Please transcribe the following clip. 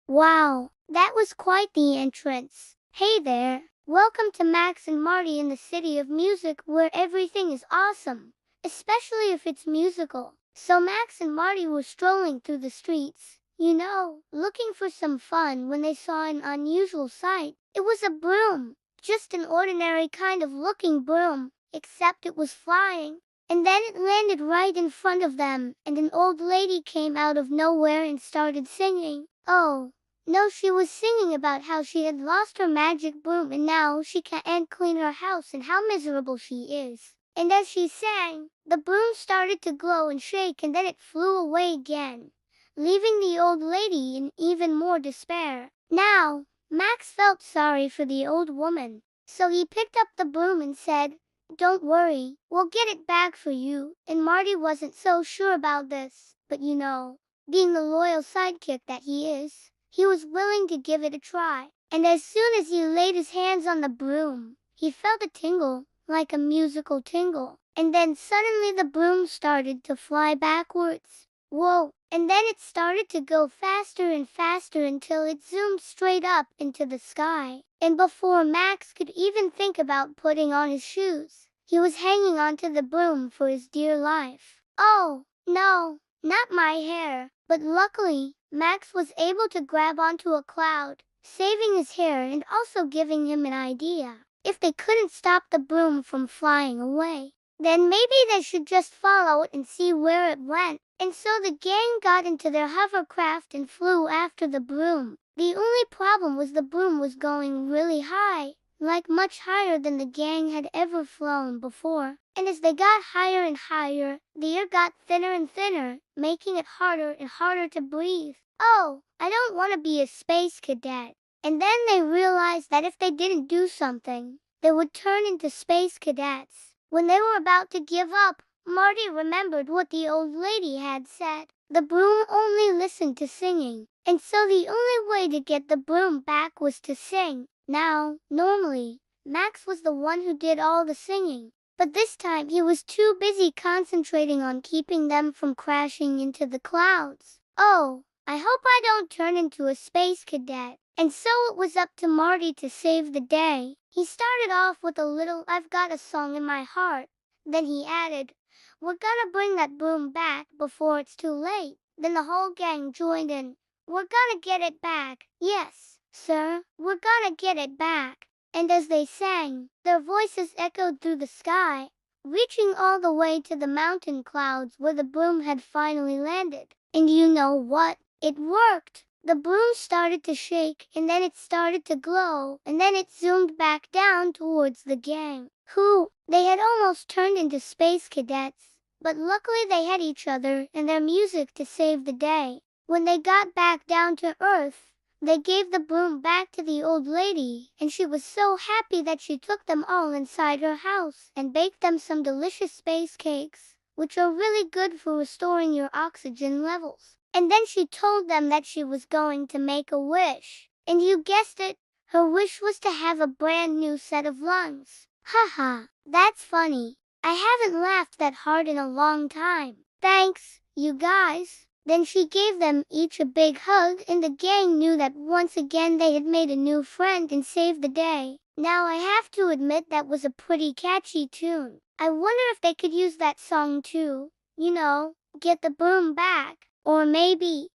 Wow, that was quite the entrance. Hey there, welcome to Max and Marty in the city of music where everything is awesome, especially if it's musical. So Max and Marty were strolling through the streets, looking for some fun when they saw an unusual sight. It was a broom, just an ordinary kind of looking broom, except it was flying. And then it landed right in front of them, and an old lady came out of nowhere and started singing. Oh, no, she was singing about how she had lost her magic broom and now she can't clean her house and how miserable she is. And as she sang, the broom started to glow and shake and then it flew away again, leaving the old lady in even more despair. Now, Max felt sorry for the old woman, so he picked up the broom and said, "Don't worry, we'll get it back for you." And Marty wasn't so sure about this, but being the loyal sidekick that he is, he was willing to give it a try. And as soon as he laid his hands on the broom, he felt a tingle, like a musical tingle. And then suddenly the broom started to fly backwards. Whoa! And then it started to go faster and faster until it zoomed straight up into the sky. And before Max could even think about putting on his shoes, he was hanging onto the broom for his dear life. Oh, no, not my hair. But luckily, Max was able to grab onto a cloud, saving his hair and also giving him an idea. If they couldn't stop the broom from flying away, then maybe they should just follow it and see where it went. And so the gang got into their hovercraft and flew after the broom. The only problem was the broom was going really high, like much higher than the gang had ever flown before. And as they got higher and higher, the air got thinner and thinner, making it harder and harder to breathe. Oh, I don't want to be a space cadet. And then they realized that if they didn't do something, they would turn into space cadets. When they were about to give up, Marty remembered what the old lady had said. The broom only listened to singing, and so the only way to get the broom back was to sing. Now, normally, Max was the one who did all the singing, but this time he was too busy concentrating on keeping them from crashing into the clouds. Oh, I hope I don't turn into a space cadet. And so it was up to Marty to save the day. He started off with a little "I've got a song in my heart." Then he added, "We're gonna bring that broom back before it's too late." Then the whole gang joined in. "We're gonna get it back. Yes, sir, we're gonna get it back." And as they sang, their voices echoed through the sky, reaching all the way to the mountain clouds where the broom had finally landed. And you know what? It worked! The broom started to shake, and then it started to glow, and then it zoomed back down towards the gang, who, they had almost turned into space cadets. But luckily they had each other and their music to save the day. When they got back down to earth, they gave the broom back to the old lady, and she was so happy that she took them all inside her house and baked them some delicious space cakes, which are really good for restoring your oxygen levels. And then she told them that she was going to make a wish. And you guessed it, her wish was to have a brand new set of lungs. Haha, that's funny. I haven't laughed that hard in a long time. Thanks, you guys. Then she gave them each a big hug and the gang knew that once again they had made a new friend and saved the day. Now I have to admit that was a pretty catchy tune. I wonder if they could use that song too. Get the broom back. Or maybe